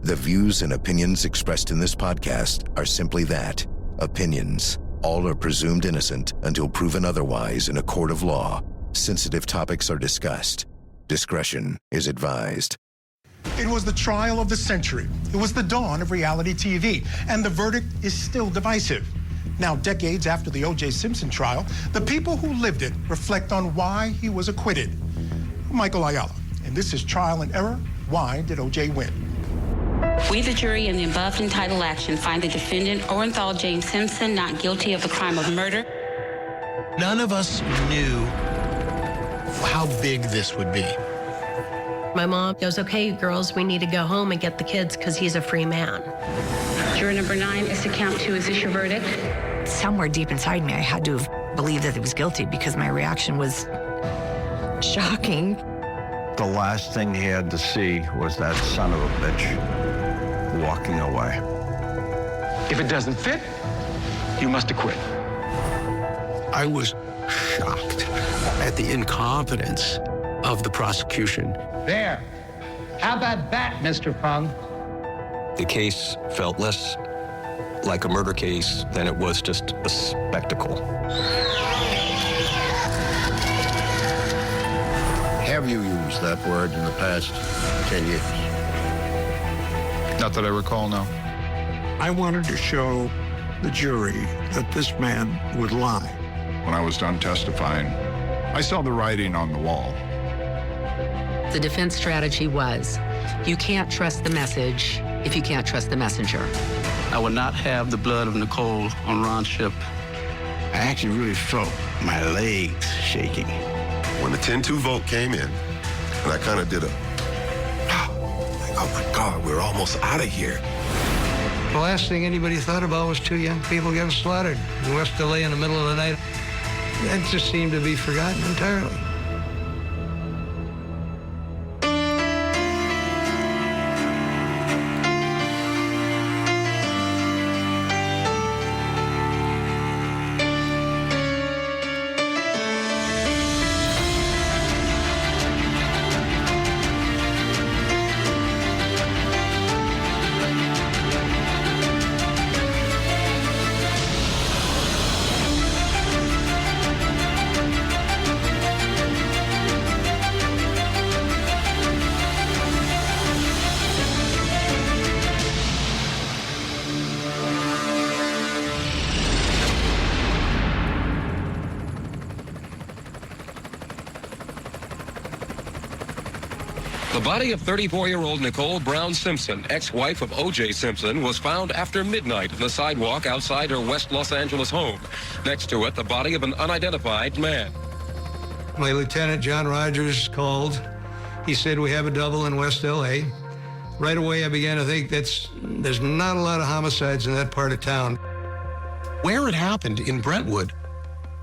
The views and opinions expressed in this podcast are simply that, opinions. All are presumed innocent until proven otherwise in a court of law. Sensitive topics are discussed. Discretion is advised. It was the trial of the century. It was the dawn of reality TV, and the verdict is still divisive. Now, decades after the O.J. Simpson trial, the people who lived it reflect on why he was acquitted. Michael Ayala, and this is Trial and Error. Why did O.J. win? We, the jury, in the above entitled action, find the defendant, Orenthal James Simpson, not guilty of the crime of murder. None of us knew how big this would be. My mom goes, okay, girls, we need to go home and get the kids because he's a free man. Juror number 9, is to count 2. Is this your verdict? Somewhere deep inside me, I had to have believed that he was guilty because my reaction was shocking. The last thing he had to see was that son of a bitch walking away. If it doesn't fit, you must acquit. I was shocked at the incompetence of the prosecution. There. How about that, Mr. Fung? The case felt less like a murder case than it was just a spectacle. Have you used that word in the past 10 years? Not that I recall, no. I wanted to show the jury that this man would lie. When I was done testifying, I saw the writing on the wall. The defense strategy was, you can't trust the message if you can't trust the messenger. I would not have the blood of Nicole on Ron's ship. I actually really felt my legs shaking. When the 10-2 vote came in, and I kind of did oh my God, we're almost out of here. The last thing anybody thought about was 2 young people getting slaughtered in West LA in the middle of the night. That just seemed to be forgotten entirely. The body of 34-year-old Nicole Brown Simpson, ex-wife of O.J. Simpson, was found after midnight on the sidewalk outside her West Los Angeles home. Next to it, the body of an unidentified man. My lieutenant, John Rogers, called. He said, we have a double in West L.A. Right away, I began to think there's not a lot of homicides in that part of town. Where it happened, in Brentwood,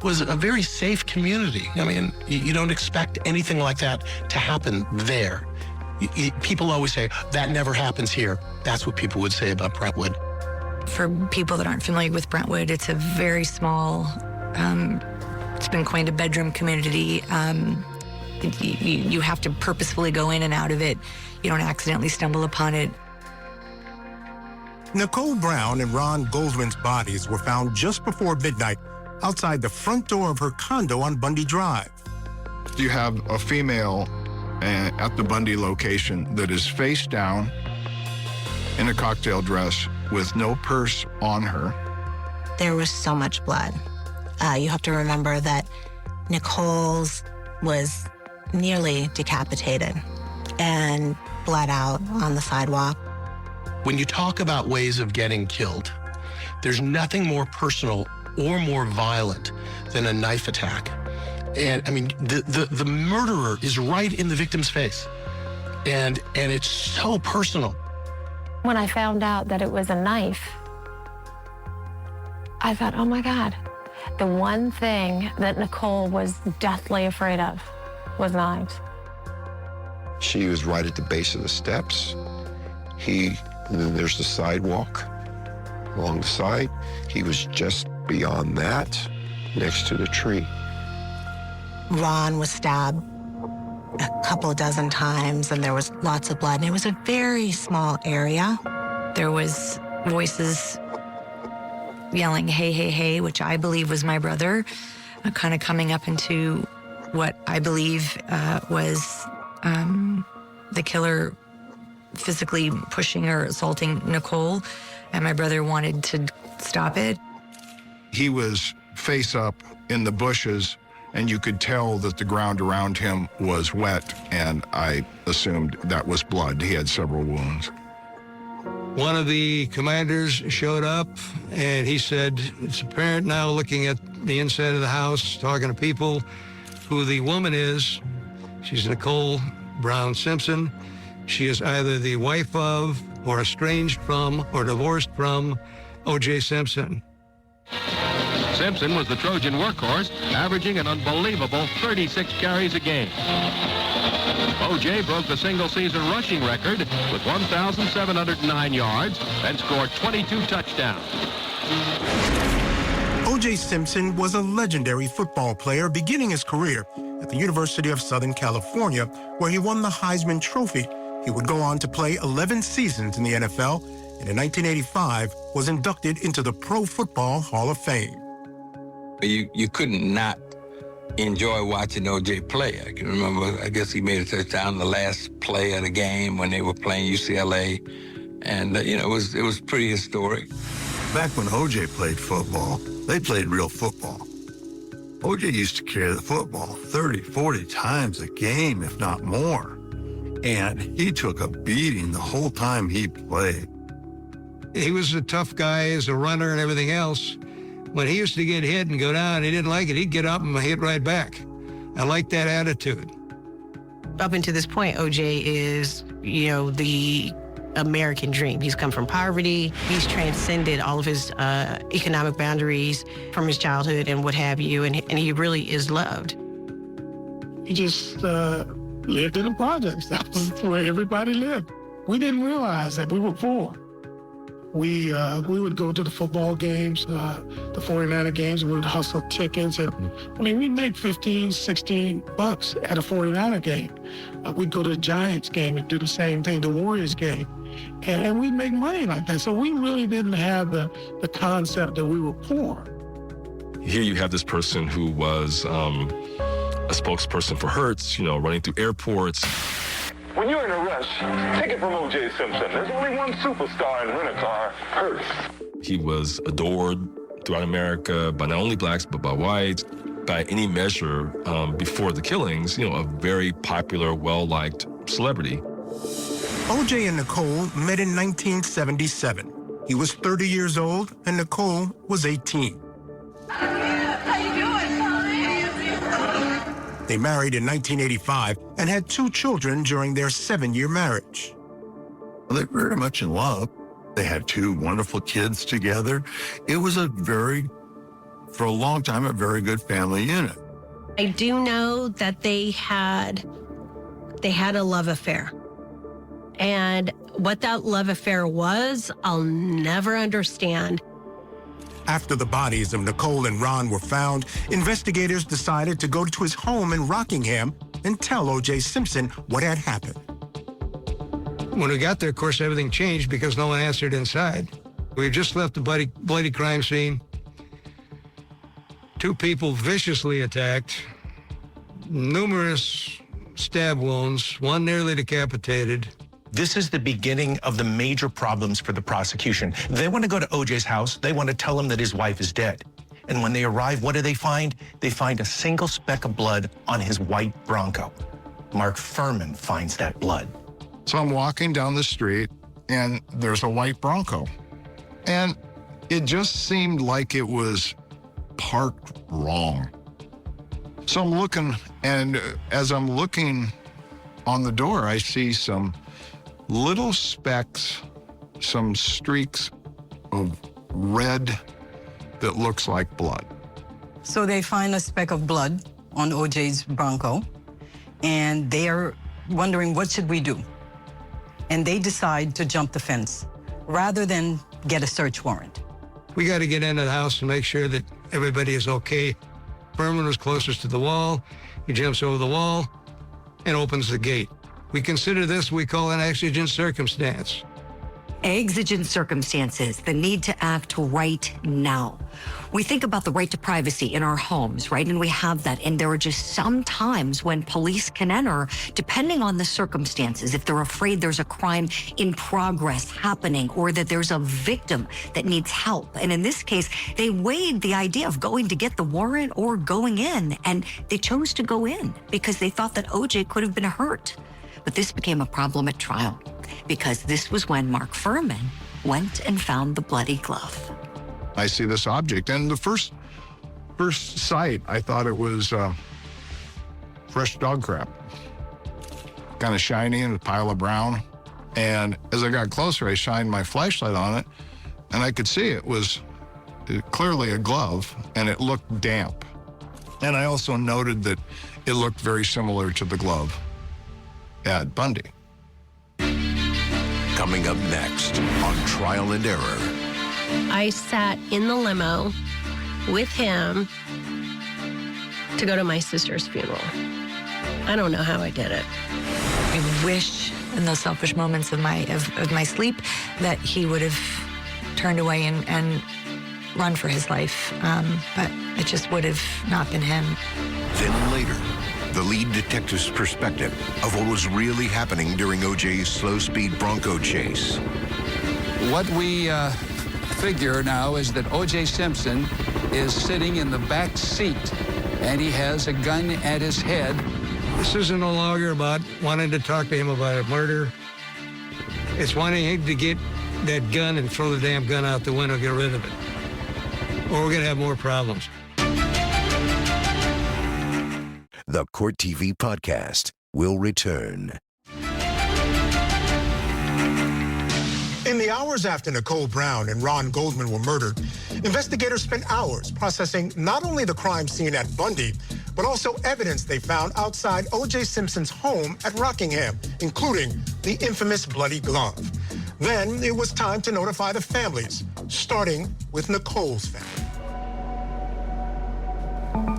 was a very safe community. I mean, you don't expect anything like that to happen there. People always say, that never happens here. That's what people would say about Brentwood. For people that aren't familiar with Brentwood, it's a very small, it's been coined a bedroom community. You have to purposefully go in and out of it. You don't accidentally stumble upon it. Nicole Brown and Ron Goldman's bodies were found just before midnight outside the front door of her condo on Bundy Drive. You have a female at the Bundy location that is face down in a cocktail dress with no purse on her. There was so much blood. You have to remember that Nicole's was nearly decapitated and bled out on the sidewalk. When you talk about ways of getting killed, there's nothing more personal or more violent than a knife attack. And I mean, the murderer is right in the victim's face. And it's so personal. When I found out that it was a knife, I thought, oh my God. The one thing that Nicole was deathly afraid of was knives. She was right at the base of the steps. And then there's the sidewalk along the side. He was just beyond that, next to the tree. Ron was stabbed a couple of dozen times, and there was lots of blood, and it was a very small area. There was voices yelling, hey, hey, hey, which I believe was my brother, kind of coming up into what I believe was the killer physically pushing or assaulting Nicole, and my brother wanted to stop it. He was face up in the bushes, and you could tell that the ground around him was wet, and I assumed that was blood. He had several wounds. One of the commanders showed up, and he said, it's apparent now, looking at the inside of the house, talking to people, who the woman is. She's Nicole Brown Simpson. She is either the wife of, or estranged from, or divorced from O.J. Simpson. Simpson was the Trojan workhorse, averaging an unbelievable 36 carries a game. O.J. broke the single-season rushing record with 1,709 yards and scored 22 touchdowns. O.J. Simpson was a legendary football player beginning his career at the University of Southern California, where he won the Heisman Trophy. He would go on to play 11 seasons in the NFL, and in 1985 was inducted into the Pro Football Hall of Fame. You couldn't not enjoy watching O.J. play. I can remember, I guess he made a touchdown the last play of the game when they were playing UCLA, and it was pretty historic. Back when O.J. played football, they played real football. O.J. used to carry the football 30, 40 times a game, if not more. And he took a beating the whole time he played. He was a tough guy as a runner and everything else. When he used to get hit and go down, he didn't like it. He'd get up and hit right back. I like that attitude. Up until this point, O.J. is, the American dream. He's come from poverty. He's transcended all of his economic boundaries from his childhood and what have you, and he really is loved. He just lived in the projects. That was where everybody lived. We didn't realize that we were poor. We would go to the football games, the 49er games, and we would hustle tickets. And we'd make $15, $16 at a 49er game. We'd go to the Giants game and do the same thing, the Warriors game. And we'd make money like that. So we really didn't have the concept that we were poor. Here you have this person who was a spokesperson for Hertz, running through airports. When you're in a rush, take it from O.J. Simpson. There's only one superstar in rent-a-car, Hertz. He was adored throughout America by not only blacks, but by whites. By any measure, before the killings, a very popular, well-liked celebrity. O.J. and Nicole met in 1977. He was 30 years old, and Nicole was 18. They married in 1985 and had 2 children during their 7-year marriage. They were very much in love. They had 2 wonderful kids together. It was for a long time, a very good family unit. I do know that they had a love affair. And what that love affair was, I'll never understand. After the bodies of Nicole and Ron were found, investigators decided to go to his home in Rockingham and tell O.J. Simpson what had happened. When we got there, of course, everything changed because no one answered inside. We had just left the bloody crime scene. 2 people viciously attacked, numerous stab wounds, one nearly decapitated. This is the beginning of the major problems for the prosecution. They want to go to O.J.'s house. They want to tell him that his wife is dead. And when they arrive, what do they find? They find a single speck of blood on his white Bronco. Mark Furman finds that blood. So I'm walking down the street, and there's a white Bronco. And it just seemed like it was parked wrong. So I'm looking, and as I'm looking on the door, I see some little specks, some streaks of red that looks like blood. So they find a speck of blood on O.J.'s Bronco, and they are wondering, what should we do? And they decide to jump the fence rather than get a search warrant. We got to get into the house and make sure that everybody is okay. Furman was closest to the wall. He jumps over the wall. and opens the gate. We consider this we call an exigent circumstance. Exigent circumstances, the need to act right now. We think about the right to privacy in our homes, right? And we have that. And there are just some times when police can enter, depending on the circumstances, if they're afraid there's a crime in progress happening or that there's a victim that needs help. And in this case, they weighed the idea of going to get the warrant or going in, and they chose to go in because they thought that O.J. could have been hurt. But this became a problem at trial because this was when Mark Furman went and found the bloody glove. I see this object, and the first sight, I thought it was fresh dog crap. Kind of shiny and a pile of brown. And as I got closer, I shined my flashlight on it, and I could see it was clearly a glove, and it looked damp. And I also noted that it looked very similar to the glove at Bundy. Coming up next on Trial and Error. I sat in the limo with him to go to my sister's funeral. I don't know how I did it. I wish in those selfish moments of my sleep that he would have turned away and run for his life. But it just would have not been him. Then later, the lead detective's perspective of what was really happening during O.J.'s slow-speed Bronco chase. What we figure now is that O.J. Simpson is sitting in the back seat, and he has a gun at his head. This isn't no longer about wanting to talk to him about a murder. It's wanting him to get that gun and throw the damn gun out the window, get rid of it. Or we're going to have more problems. The Court TV podcast will return. In the hours after Nicole Brown and Ron Goldman were murdered, investigators spent hours processing not only the crime scene at Bundy, but also evidence they found outside O.J. Simpson's home at Rockingham, including the infamous bloody glove. Then it was time to notify the families, starting with Nicole's family.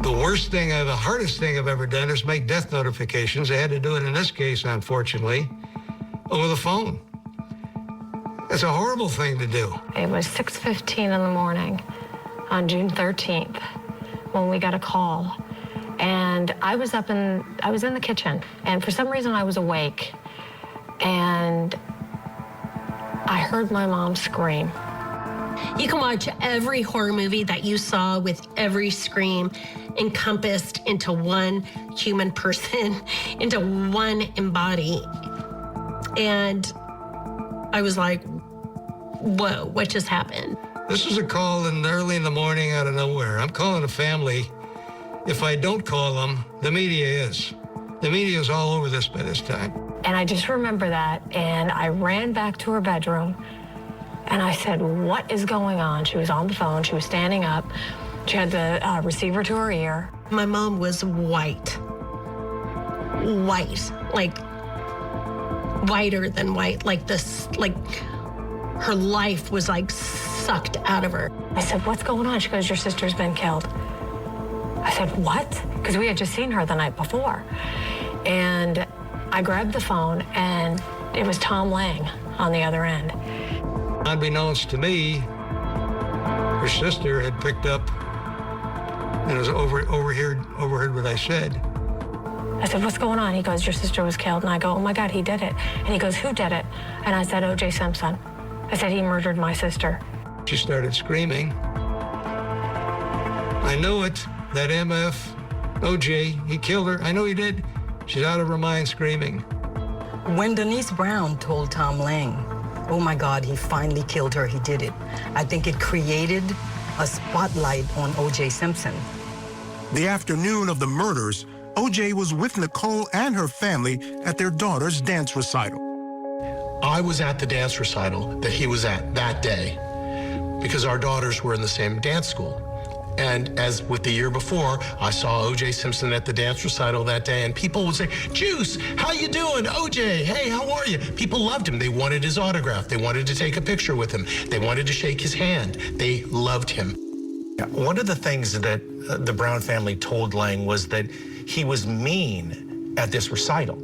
The hardest thing I've ever done is make death notifications. I had to do it in this case, unfortunately, over the phone. It's a horrible thing to do. It was 6:15 in the morning on June 13th when we got a call. And I was in the kitchen, and for some reason I was awake, and I heard my mom scream. You can watch every horror movie that you saw with every scream encompassed into one human person, into one embody. And I was like, whoa, what just happened? This was a call early in the morning out of nowhere. I'm calling a family. If I don't call them, the media is. The media is all over this by this time. And I just remember that, and I ran back to her bedroom, and I said, what is going on? She was on the phone. She was standing up. She had the receiver to her ear. My mom was white, like whiter than white, like this, like her life was like sucked out of her. I said, what's going on? She goes, your sister's been killed. I said, what? Because we had just seen her the night before. And I grabbed the phone, and it was Tom Lang on the other end. Unbeknownst to me, her sister had picked up and was overheard what I said. I said, what's going on? He goes, your sister was killed. And I go, oh my God, he did it. And he goes, who did it? And I said, O.J. Simpson. I said, he murdered my sister. She started screaming. I knew it, that MF, O.J., he killed her. I know he did. She's out of her mind screaming. When Denise Brown told Tom Lang, oh my God, he finally killed her, he did it, I think it created a spotlight on O.J. Simpson. The afternoon of the murders, O.J. was with Nicole and her family at their daughter's dance recital. I was at the dance recital that he was at that day because our daughters were in the same dance school. And as with the year before, I saw O.J. Simpson at the dance recital that day, and people would say, Juice, how you doing? O.J., hey, how are you? People loved him. They wanted his autograph. They wanted to take a picture with him. They wanted to shake his hand. They loved him. One of the things that the Brown family told Lang was that he was mean at this recital.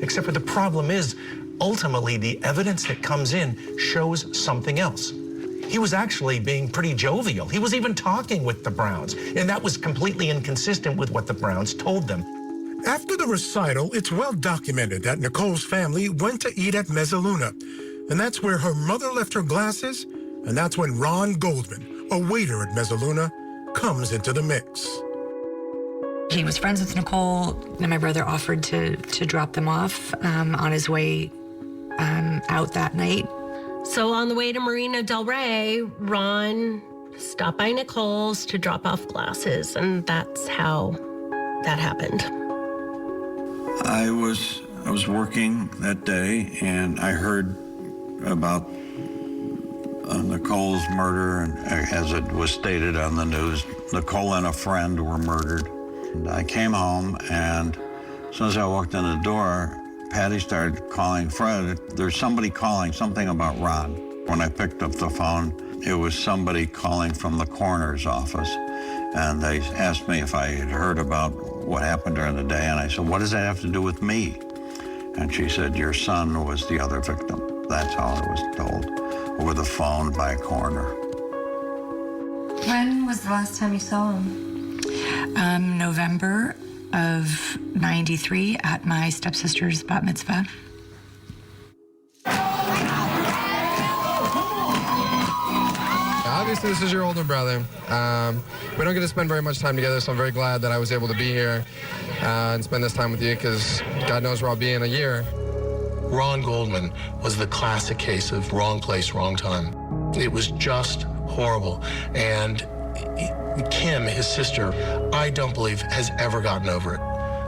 Except for the problem is, ultimately, the evidence that comes in shows something else. He was actually being pretty jovial. He was even talking with the Browns, and that was completely inconsistent with what the Browns told them. After the recital, it's well documented that Nicole's family went to eat at Mezzaluna, and that's where her mother left her glasses, and that's when Ron Goldman, a waiter at Mezzaluna, comes into the mix. He was friends with Nicole, and my brother offered to drop them off on his way out that night. So on the way to Marina Del Rey, Ron stopped by Nicole's to drop off glasses, and that's how that happened. I was working that day, and I heard about Nicole's murder, and as it was stated on the news, Nicole and a friend were murdered. And I came home, and as soon as I walked in the door, Patty started calling Fred. There's somebody calling, something about Ron. When I picked up the phone, it was somebody calling from the coroner's office, and they asked me if I had heard about what happened during the day, and I said, what does that have to do with me? And she said, your son was the other victim. That's how I was told, over the phone by a coroner. When was the last time you saw him? November of '93 at my stepsister's bat mitzvah. Obviously, this is your older brother. We don't get to spend very much time together, so I'm very glad that I was able to be here and spend this time with you, because God knows where I'll be in a year. Ron Goldman was the classic case of wrong place, wrong time. It was just horrible. And Kim, his sister, I don't believe has ever gotten over it.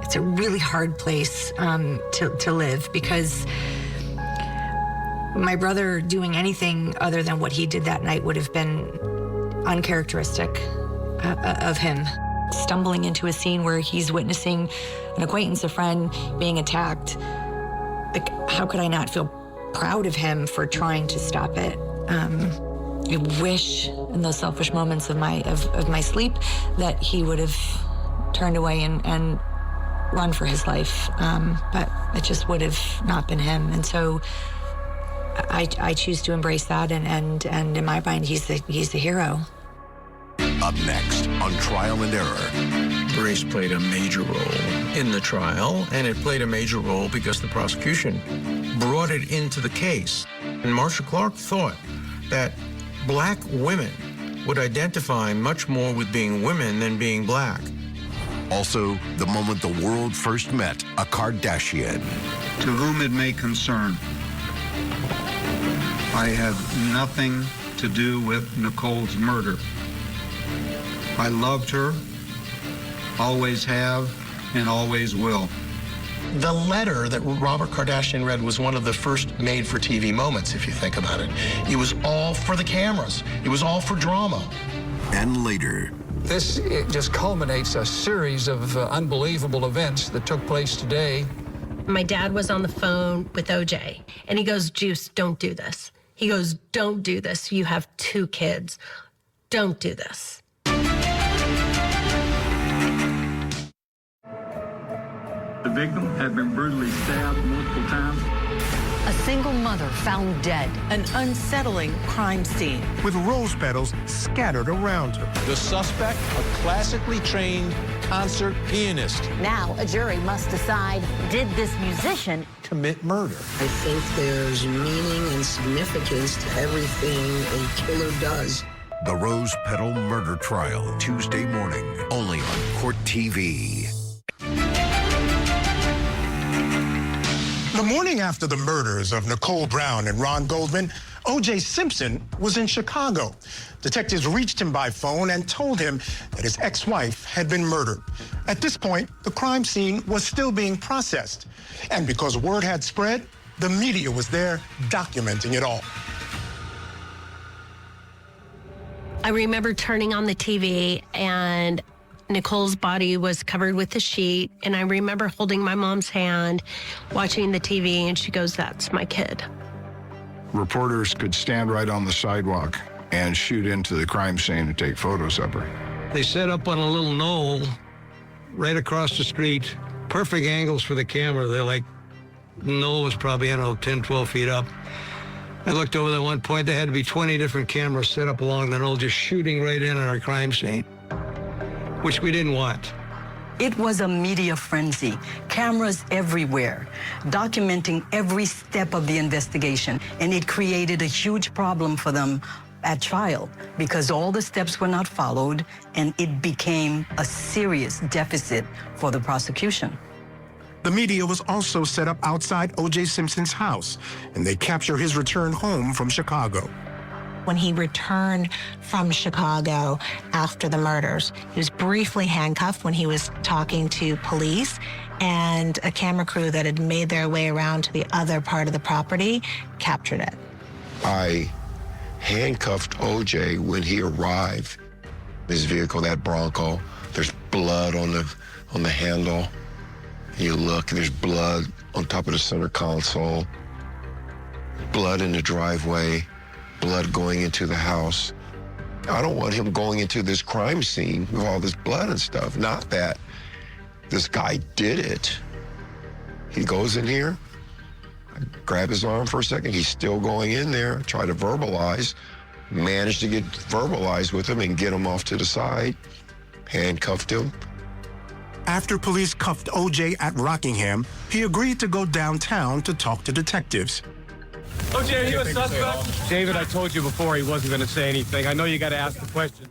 It's a really hard place to live, because my brother doing anything other than what he did that night would have been uncharacteristic of him. Stumbling into a scene where he's witnessing an acquaintance, a friend, being attacked. Like, how could I not feel proud of him for trying to stop it? I wish in those selfish moments of my sleep that he would have turned away and run for his life. But it just would have not been him. And so I choose to embrace that, and in my mind, he's the hero. Up next on Trial and Error. Race played a major role in the trial, and it played a major role because the prosecution brought it into the case. And Marsha Clark thought that black women would identify much more with being women than being black. Also, the moment the world first met a Kardashian. To whom it may concern, I have nothing to do with Nicole's murder. I loved her, always have, and always will. The letter that Robert Kardashian read was one of the first made-for-TV moments, if you think about it. It was all for the cameras. It was all for drama. And later. This just culminates a series of unbelievable events that took place today. My dad was on the phone with O.J., and he goes, Juice, don't do this. He goes, don't do this. You have 2 kids. Don't do this. The victim had been brutally stabbed multiple times. A single mother found dead. An unsettling crime scene. With rose petals scattered around her. The suspect, a classically trained concert pianist. Now a jury must decide, did this musician commit murder? I think there's meaning and significance to everything a killer does. The Rose Petal Murder Trial, Tuesday morning, only on Court TV. The morning after the murders of Nicole Brown and Ron Goldman, O.J. Simpson was in Chicago. Detectives reached him by phone and told him that his ex-wife had been murdered. At this point, the crime scene was still being processed. And because word had spread, the media was there documenting it all. I remember turning on the TV, and Nicole's body was covered with a sheet, and I remember holding my mom's hand, watching the TV, and she goes, that's my kid. Reporters could stand right on the sidewalk and shoot into the crime scene and take photos of her. They set up on a little knoll right across the street, perfect angles for the camera. They're like, Noel was probably, 10, 12 feet up. I looked over at one point, there had to be 20 different cameras set up along the Knoll, just shooting right in on our crime scene, which we didn't want. It was a media frenzy, cameras everywhere, documenting every step of the investigation, and it created a huge problem for them at trial because all the steps were not followed, and it became a serious deficit for the prosecution. The media was also set up outside O.J. Simpson's house, and they capture his return home from Chicago. When he returned from Chicago after the murders, he was briefly handcuffed when he was talking to police, and a camera crew that had made their way around to the other part of the property captured it. I handcuffed O.J. when he arrived. His vehicle, that Bronco, there's blood on the handle. You look, there's blood on top of the center console, blood in the driveway, blood going into the house. I don't want him going into this crime scene with all this blood and stuff. Not that this guy did it. He goes in here, I grab his arm for a second, he's still going in there, try to verbalize, managed to get verbalized with him and get him off to the side, handcuffed him. After police cuffed O.J. at Rockingham, he agreed to go downtown to talk to detectives. O.J., are you a suspect? David, I told you before he wasn't going to say anything. I know you got to ask the question.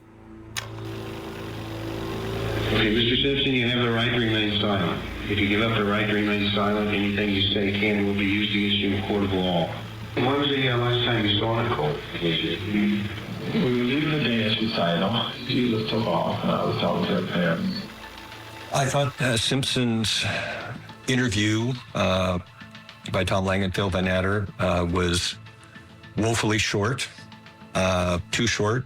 Okay, Mr. Simpson, you have the right to remain silent. If you give up the right to remain silent, anything you say can and will be used against you in court of law. When was the last time you saw Nicole? We were leaving the dance recital. She was took off, and I was talking to her parents. I thought Simpson's interview by Tom Langenfeld Van Adder was woefully short, too short.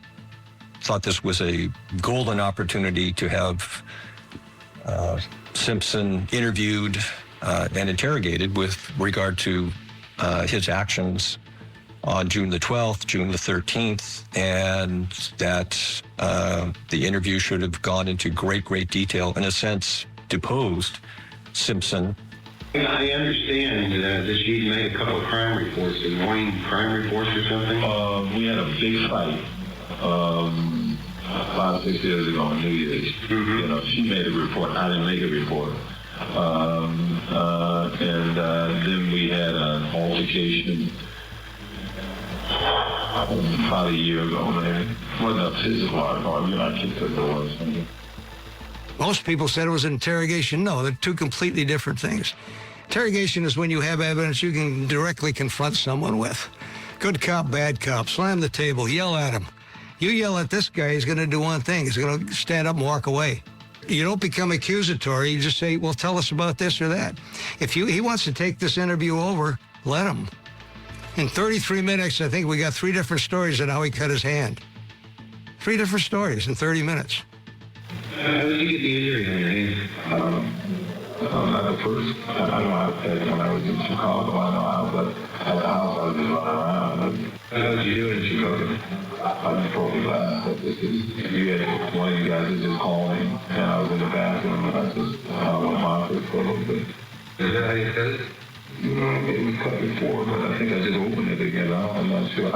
Thought this was a golden opportunity to have Simpson interviewed and interrogated with regard to his actions on June the 12th, June the 13th, and that the interview should have gone into great detail, in a sense, deposed Simpson. I understand that she'd made a couple of crime reports, Wayne crime reports or something. We had a big fight 5 or 6 years ago on New Year's. You know, she made a report. I didn't make a report. And then we had an altercation about a year ago, man. Wasn't a physical argument. I kicked her door or something. Most people said it was an interrogation. No, they're two completely different things. Interrogation is when you have evidence you can directly confront someone with. Good cop, bad cop, slam the table, yell at him. You yell at this guy, he's going to do one thing. He's going to stand up and walk away. You don't become accusatory. You just say, well, tell us about this or that. If he wants to take this interview over, let him. In 33 minutes, I think we got 3 different stories on how he cut his hand. 3 different stories in 30 minutes. How did you get the injury on your hand? Not the first. I don't know how to say it. When I was in Chicago, I know how, but at the house, I was just running around. How did you do it in Chicago? I just broke the glass. You had one of you guys that just called me, and I was in the bathroom, and I just went my foot for a little bit. Is that how you cut it? It was cut before, but I think I just opened it again. I'm not sure.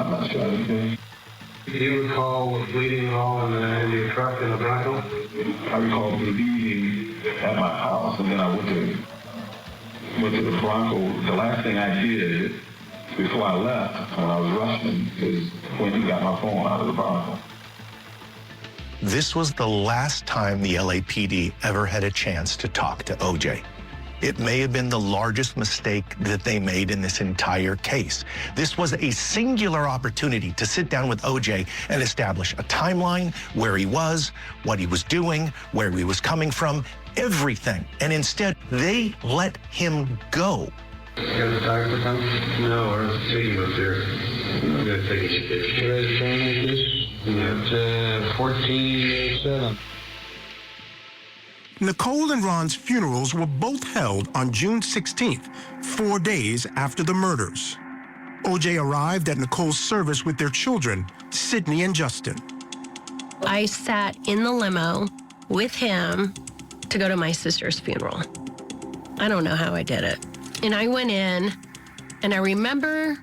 Do you recall bleeding at all in your truck in the Bronco? I recall bleeding at my house, and then I went to the Bronco. The last thing I did before I left, when I was rushing, is when he got my phone out of the Bronco. This was the last time the LAPD ever had a chance to talk to O.J. It may have been the largest mistake that they made in this entire case. This was a singular opportunity to sit down with O.J. and establish a timeline, where he was, what he was doing, where he was coming from, everything. And instead, they let him go. You got the tire for time? No, we're taking up there. I'm going to take a picture. You guys trying like this? Yeah. 1407. Nicole and Ron's funerals were both held on June 16th, 4 days after the murders. O.J. arrived at Nicole's service with their children, Sydney and Justin. I sat in the limo with him to go to my sister's funeral. I don't know how I did it. And I went in, and I remember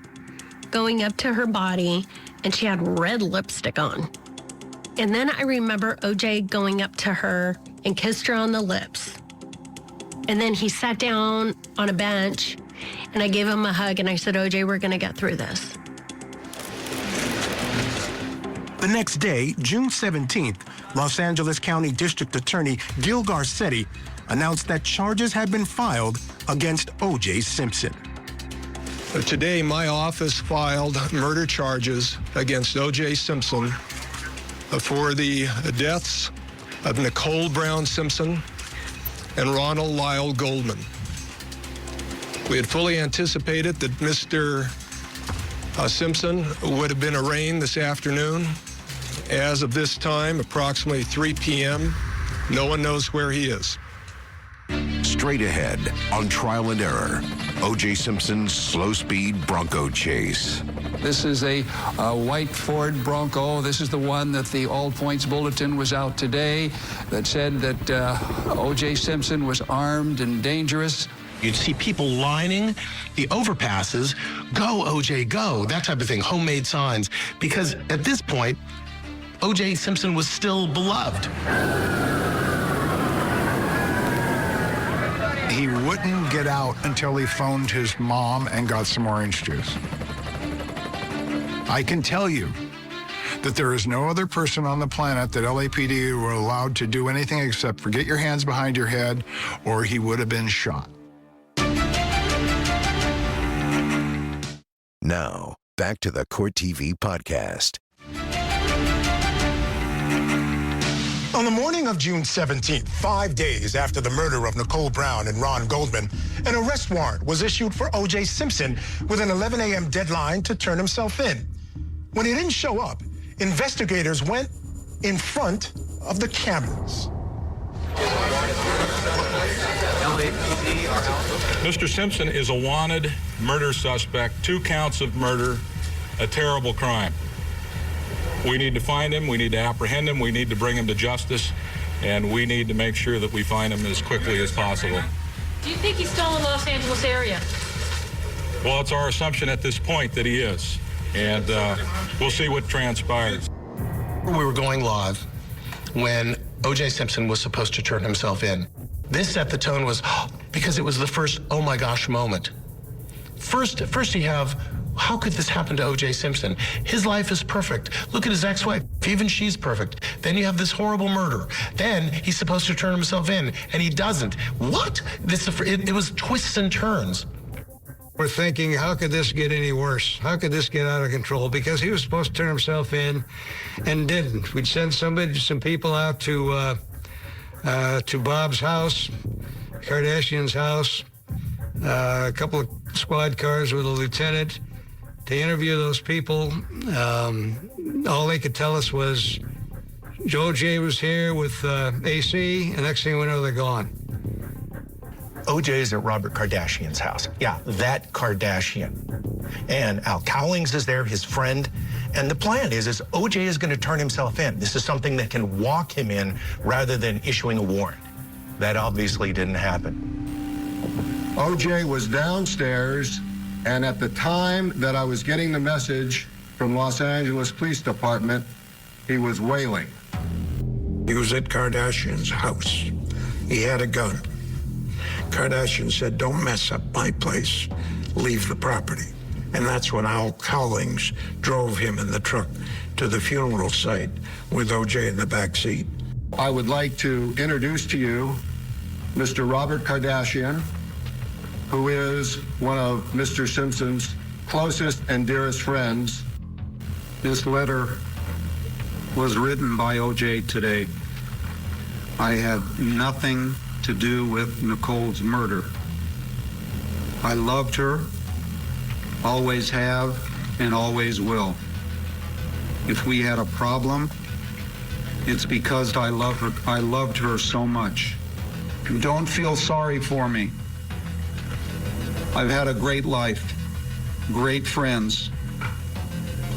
going up to her body, and she had red lipstick on. And then I remember O.J. going up to her and kissed her on the lips. And then he sat down on a bench, and I gave him a hug, and I said, O.J., we're going to get through this. The next day, June 17th, Los Angeles County District Attorney Gil Garcetti announced that charges had been filed against O.J. Simpson. Today, my office filed murder charges against O.J. Simpson for the deaths of Nicole Brown Simpson and Ronald Lyle Goldman. We had fully anticipated that Mr. Simpson would have been arraigned this afternoon. As of this time, approximately 3 p.m., no one knows where he is. Straight ahead on Trial and Error, O.J. Simpson's slow-speed Bronco chase. This is a white Ford Bronco. This is the one that the All Points Bulletin was out today that said that O.J. Simpson was armed and dangerous. You'd see people lining the overpasses, go, O.J., go, that type of thing, homemade signs, because at this point, O.J. Simpson was still beloved. He wouldn't get out until he phoned his mom and got some orange juice. I can tell you that there is no other person on the planet that LAPD were allowed to do anything except for get your hands behind your head, or he would have been shot. Now, back to the Court TV podcast. On the morning of June 17th, 5 days after the murder of Nicole Brown and Ron Goldman, an arrest warrant was issued for O.J. Simpson with an 11 a.m. deadline to turn himself in. When he didn't show up, investigators went in front of the cameras. Mr. Simpson is a wanted murder suspect, 2 counts of murder, a terrible crime. We need to find him, we need to apprehend him, we need to bring him to justice, and we need to make sure that we find him as quickly as possible. Do you think he's still in the Los Angeles area? Well, it's our assumption at this point that he is, and we'll see what transpires. We were going live when O.J. Simpson was supposed to turn himself in. This set the tone was, because it was the first, oh my gosh moment. First you have, how could this happen to O.J. Simpson? His life is perfect. Look at his ex-wife. Even she's perfect. Then you have this horrible murder. Then he's supposed to turn himself in, and he doesn't. What? It was twists and turns. We're thinking, how could this get any worse? How could this get out of control? Because he was supposed to turn himself in and didn't. We'd send some people out to Bob's house, Kardashian's house, a couple of squad cars with a lieutenant to interview those people. All they could tell us was O.J. was here with AC, and next thing we know, they're gone. O.J. is at Robert Kardashian's house. Yeah, that Kardashian. And Al Cowlings is there, his friend. And the plan is O.J. is going to turn himself in. This is something that can walk him in rather than issuing a warrant. That obviously didn't happen. O.J. was downstairs, and at the time that I was getting the message from Los Angeles Police Department, he was wailing. He was at Kardashian's house. He had a gun. Kardashian said, "Don't mess up my place. Leave the property." And that's when Al Cowlings drove him in the truck to the funeral site with O.J. in the back seat. I would like to introduce to you Mr. Robert Kardashian, who is one of Mr. Simpson's closest and dearest friends. This letter was written by O.J. today. I had nothing to do with Nicole's murder. I loved her, always have, and always will. If we had a problem, it's because I loved her so much. Don't feel sorry for me. I've had a great life, great friends.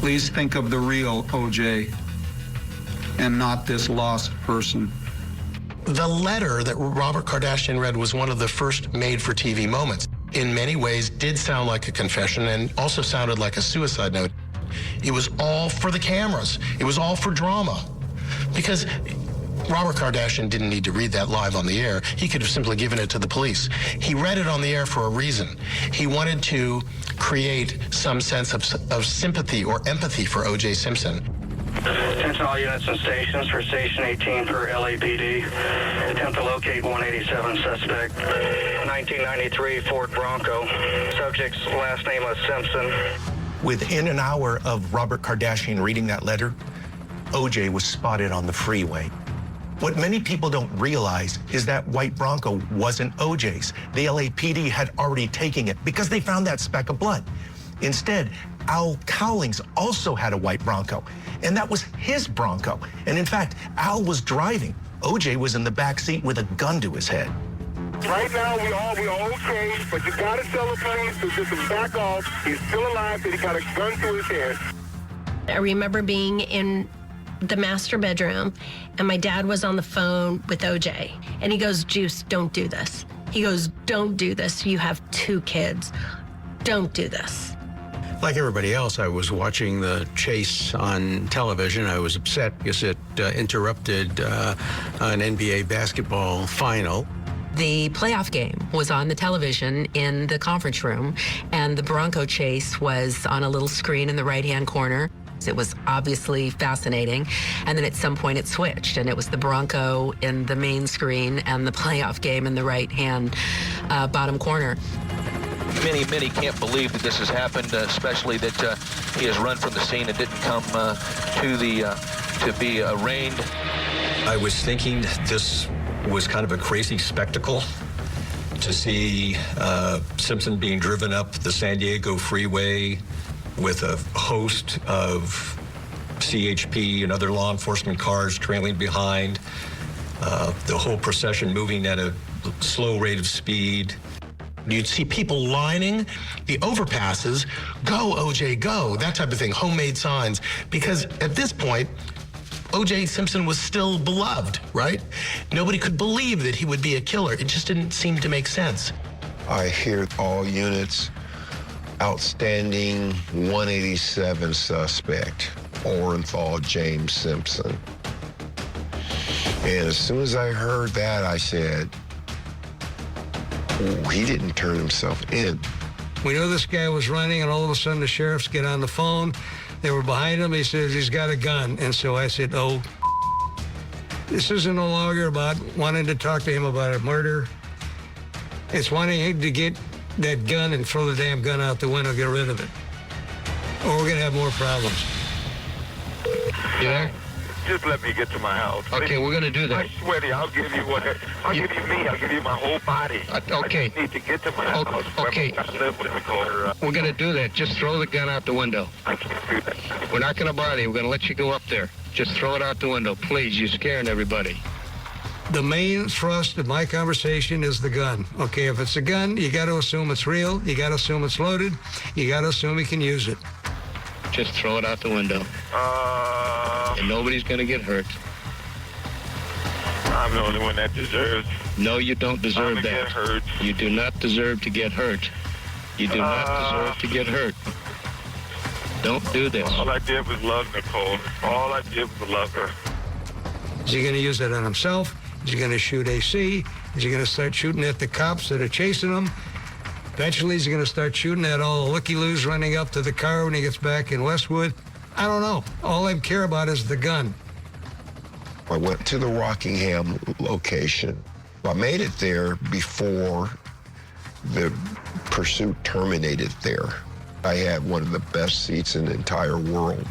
Please think of the real O.J. and not this lost person. The letter that Robert Kardashian read was one of the first made-for-TV moments. In many ways, did sound like a confession and also sounded like a suicide note. It was all for the cameras. It was all for drama. Because Robert Kardashian didn't need to read that live on the air. He could have simply given it to the police. He read it on the air for a reason. He wanted to create some sense of sympathy or empathy for O.J. Simpson. Attention all units and stations for Station 18 for LAPD. Attempt to locate 187 suspect. 1993 Ford Bronco. Subject's last name was Simpson. Within an hour of Robert Kardashian reading that letter, O.J. was spotted on the freeway. What many people don't realize is that white Bronco wasn't O.J.'s. The LAPD had already taken it because they found that speck of blood. Instead, Al Cowlings also had a white Bronco, and that was his Bronco. And in fact, Al was driving. O.J. was in the back seat with a gun to his head. Right now, we are okay, but you gotta tell the police to just back off. He's still alive, but he got a gun to his head. I remember being in the master bedroom, and my dad was on the phone with O.J., and he goes, "Juice, don't do this." He goes, "Don't do this. You have 2 kids. Don't do this." Like everybody else, I was watching the chase on television. I was upset because it interrupted an NBA basketball final. The playoff game was on the television in the conference room, and the Bronco chase was on a little screen in the right-hand corner. It was obviously fascinating, and then at some point it switched, and it was the Bronco in the main screen and the playoff game in the right-hand bottom corner. Many can't believe that this has happened, especially that he has run from the scene and didn't come to be arraigned. I was thinking this was kind of a crazy spectacle to see Simpson being driven up the San Diego freeway with a host of CHP and other law enforcement cars trailing behind, the whole procession moving at a slow rate of speed. You'd see people lining the overpasses, "Go, O.J., go," that type of thing, homemade signs. Because at this point, O.J. Simpson was still beloved, right? Nobody could believe that he would be a killer. It just didn't seem to make sense. I hear all units, outstanding 187 suspect, Orenthal James Simpson. And as soon as I heard that, I said, "Oh, he didn't turn himself in." We knew this guy was running, and all of a sudden the sheriffs get on the phone. They were behind him. He says he's got a gun. And so I said, "Oh, this isn't no longer about wanting to talk to him about a murder. It's wanting him to get that gun and throw the damn gun out the window, get rid of it. Or we're going to have more problems." You there? Just let me get to my house. Okay, we're going to do that. I swear to you, I'll give you what. I'll give you me. I'll give you my whole body. Okay. I just need to get to my house. Okay. I live with Nicole. We're going to do that. Just throw the gun out the window. I can't do that. We're not going to bother you. We're going to let you go up there. Just throw it out the window, please. You're scaring everybody. The main thrust of my conversation is the gun. Okay, if it's a gun, you got to assume it's real. You got to assume it's loaded. You got to assume he can use it. Just throw it out the window. And nobody's going to get hurt. I'm the only one that deserves. No, you don't deserve that. Get hurt. You do not deserve to get hurt. You do not deserve to get hurt. Don't do this. All I did was love Nicole. All I did was love her. Is he going to use it on himself? Is he going to shoot AC? Is he going to start shooting at the cops that are chasing him? Eventually, he's going to start shooting at all the looky-loos running up to the car when he gets back in Westwood. I don't know. All I care about is the gun. I went to the Rockingham location. I made it there before the pursuit terminated there. I had one of the best seats in the entire world,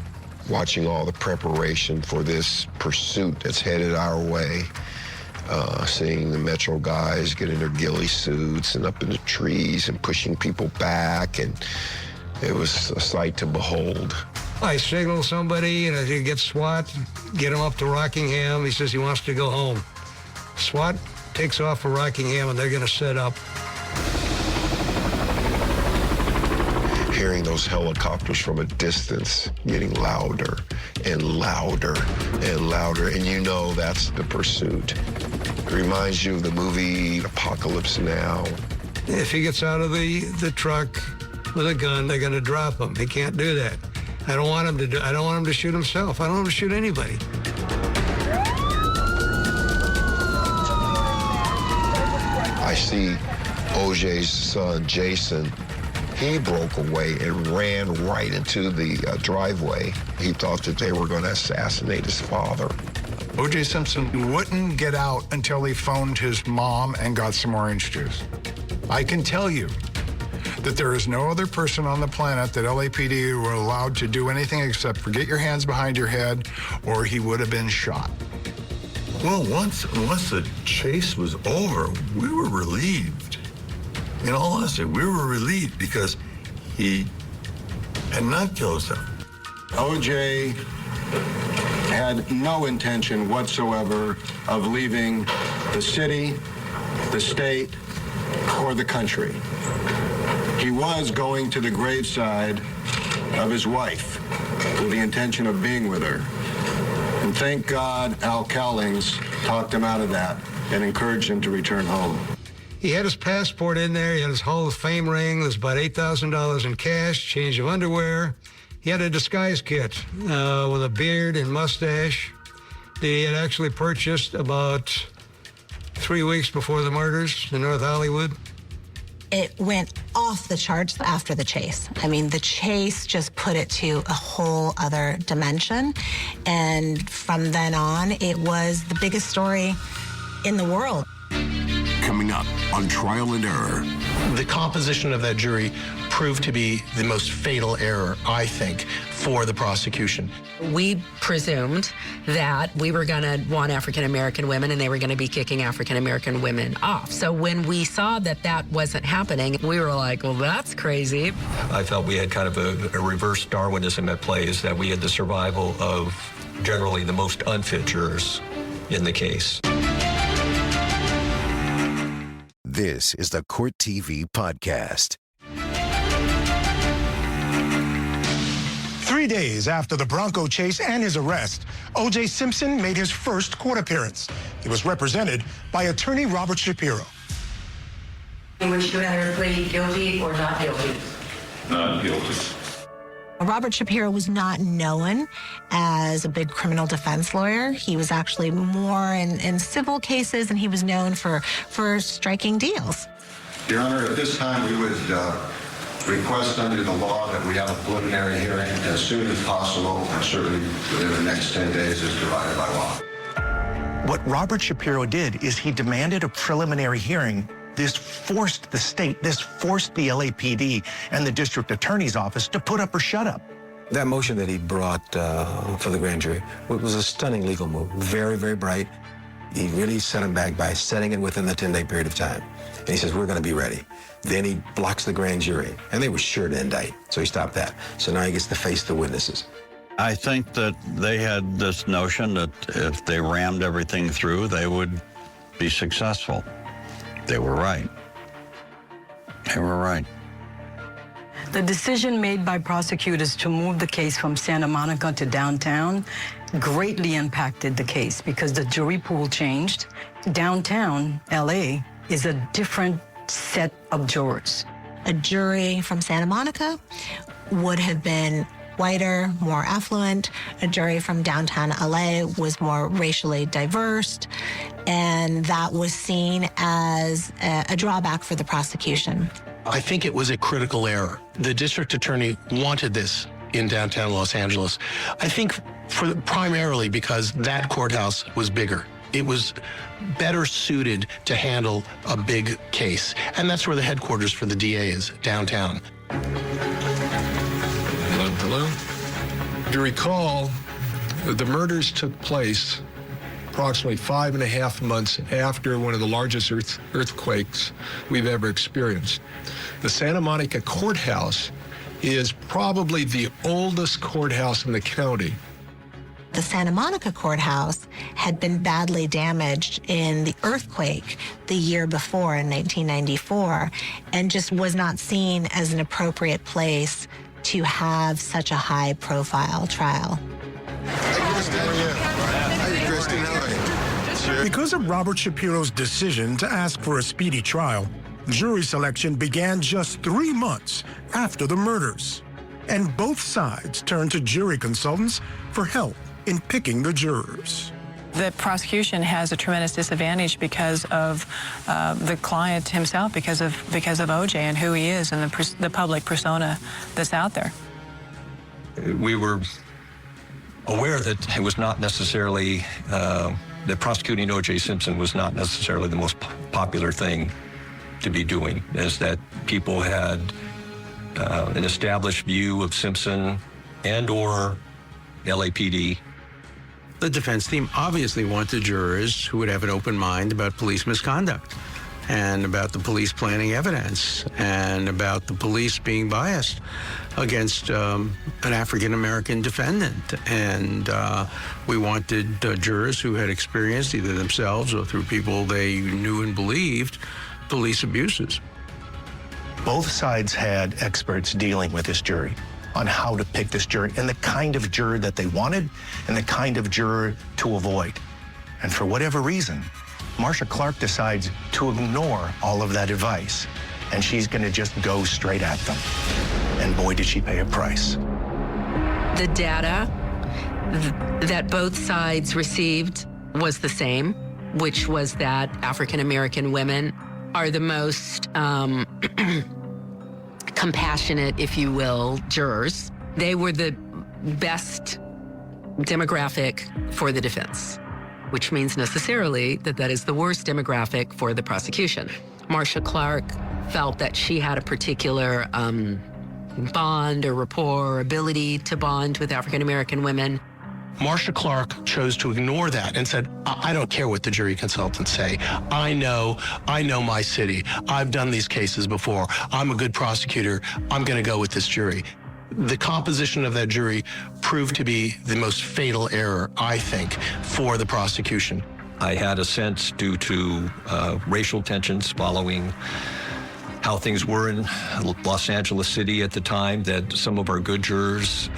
watching all the preparation for this pursuit that's headed our way. Seeing the Metro guys get in their ghillie suits and up in the trees and pushing people back, and it was a sight to behold. I signal somebody, and I get SWAT, get him up to Rockingham. He says he wants to go home. SWAT takes off for Rockingham, and they're going to set up. Hearing hearing those helicopters from a distance getting louder and louder and louder, and you know that's the pursuit. It reminds you of the movie Apocalypse Now. If he gets out of the truck with a gun, they're going to drop him. He can't do that. I don't want him to shoot himself. I don't want him to shoot anybody. I see O.J.'s son, Jason. He broke away and ran right into the driveway. He thought that they were going to assassinate his father. O.J. Simpson wouldn't get out until he phoned his mom and got some orange juice. I can tell you that there is no other person on the planet that LAPD were allowed to do anything except for get your hands behind your head, or he would have been shot. Well, once the chase was over, we were relieved. In all honesty, we were relieved because he had not killed himself. O.J. had no intention whatsoever of leaving the city, the state, or the country. He was going to the graveside of his wife with the intention of being with her. And thank God Al Cowlings talked him out of that and encouraged him to return home. He had his passport in there. He had his Hall of Fame ring. There's about $8,000 in cash, change of underwear. He had a disguise kit with a beard and mustache that he had actually purchased about 3 weeks before the murders in North Hollywood. It went off the charts after the chase. I mean, the chase just put it to a whole other dimension. And from then on, it was the biggest story in the world. Coming up on Trial and Error. The composition of that jury proved to be the most fatal error, I think, for the prosecution. We presumed that we were going to want African-American women and they were going to be kicking African-American women off. So when we saw that that wasn't happening, we were like, well, that's crazy. I felt we had kind of a reverse Darwinism at play, is that we had the survival of generally the most unfit jurors in the case. This is the Court TV Podcast. 3 days after the Bronco chase and his arrest, O.J. Simpson made his first court appearance. He was represented by attorney Robert Shapiro. Would you rather plead guilty or not guilty? Not guilty. Robert Shapiro was not known as a big criminal defense lawyer. He was actually more in civil cases, and he was known for striking deals. Your Honor, at this time, we would request under the law that we have a preliminary hearing as soon as possible, and certainly within the next 10 days as provided by law. What Robert Shapiro did is he demanded a preliminary hearing. This forced the state, this forced the LAPD and the district attorney's office to put up or shut up. That motion that he brought for the grand jury was a stunning legal move. Very, very bright. He really set him back by setting it within the 10-day period of time. And he says, we're going to be ready. Then he blocks the grand jury, and they were sure to indict. So he stopped that. So now he gets to face the witnesses. I think that they had this notion that if they rammed everything through, they would be successful. They were right. They were right. The decision made by prosecutors to move the case from Santa Monica to downtown greatly impacted the case because the jury pool changed. Downtown LA is a different set of jurors. A jury from Santa Monica would have been whiter, more affluent. A jury from downtown LA was more racially diverse, and that was seen as a drawback for the prosecution. I think it was a critical error. The district attorney wanted this in downtown Los Angeles. I think primarily because that courthouse was bigger. It was better suited to handle a big case. And that's where the headquarters for the DA is, downtown. Hello? To recall, the murders took place approximately 5.5 months after one of the largest earthquakes we've ever experienced. The Santa Monica courthouse is probably the oldest courthouse in the county. The Santa Monica courthouse had been badly damaged in the earthquake the year before in 1994 and just was not seen as an appropriate place to have such a high-profile trial. Because of Robert Shapiro's decision to ask for a speedy trial, jury selection began just 3 months after the murders. And both sides turned to jury consultants for help in picking the jurors. The prosecution has a tremendous disadvantage because of the client himself, because of O.J. and who he is and the public persona that's out there. We were aware that it was not necessarily, that prosecuting O.J. Simpson was not necessarily the most popular thing to be doing, is that people had an established view of Simpson and or LAPD. The defense team obviously wanted jurors who would have an open mind about police misconduct and about the police planting evidence and about the police being biased against an African-American defendant. And we wanted jurors who had experienced, either themselves or through people they knew and believed, police abuses. Both sides had experts dealing with this jury on how to pick this jury and the kind of juror that they wanted and the kind of juror to avoid. And for whatever reason, Marcia Clark decides to ignore all of that advice, and she's going to just go straight at them. And boy, did she pay a price. The data that both sides received was the same, which was that African-American women are the most compassionate, if you will, jurors. They were the best demographic for the defense, which means necessarily that that is the worst demographic for the prosecution. Marcia Clark felt that she had a particular bond or rapport or ability to bond with African-American women. Marcia Clark chose to ignore that and said, I don't care what the jury consultants say. I know my city. I've done these cases before. I'm a good prosecutor. I'm going to go with this jury. The composition of that jury proved to be the most fatal error, I think, for the prosecution. I had a sense, due to racial tensions following how things were in Los Angeles City at the time, that some of our good jurors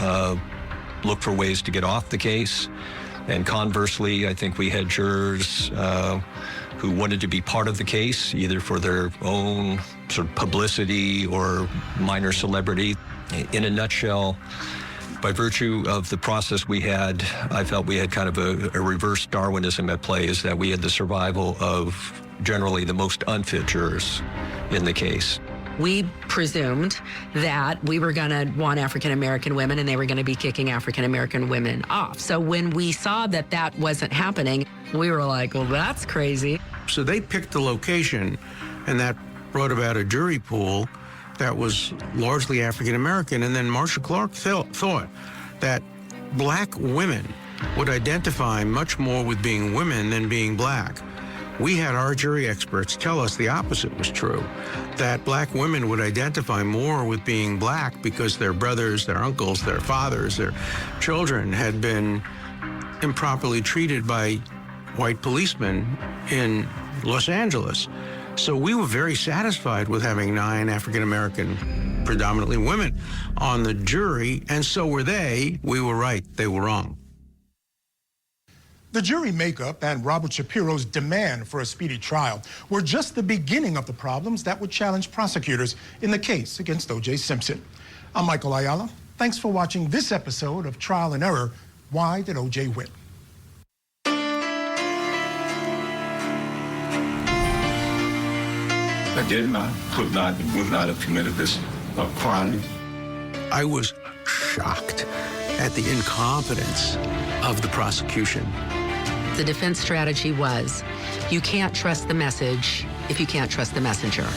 look for ways to get off the case. And conversely, I think we had jurors who wanted to be part of the case, either for their own sort of publicity or minor celebrity. In a nutshell, by virtue of the process we had, I felt we had kind of a reverse Darwinism at play, is that we had the survival of generally the most unfit jurors in the case. We presumed that we were going to want African-American women and they were going to be kicking African-American women off. So when we saw that that wasn't happening, we were like, well, that's crazy. So they picked the location, and that brought about a jury pool that was largely African-American. And then Marcia Clark thought that black women would identify much more with being women than being black. We had our jury experts tell us the opposite was true, that black women would identify more with being black because their brothers, their uncles, their fathers, their children had been improperly treated by white policemen in Los Angeles. So we were very satisfied with having 9 African-American, predominantly women, on the jury, and so were they. We were right, they were wrong. The jury makeup and Robert Shapiro's demand for a speedy trial were just the beginning of the problems that would challenge prosecutors in the case against O.J. Simpson. I'm Michael Ayala. Thanks for watching this episode of Trial and Error, Why Did O.J. Win? I did not, could not, and would not have committed this crime. I was shocked at the incompetence of the prosecution. The defense strategy was, you can't trust the message if you can't trust the messenger.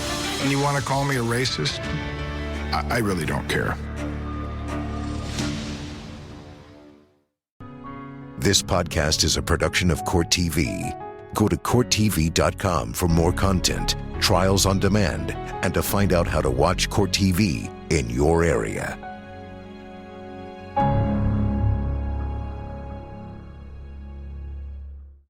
And you want to call me a racist? I really don't care. This podcast is a production of Court TV. Go to CourtTV.com for more content, trials on demand, and to find out how to watch Court TV in your area.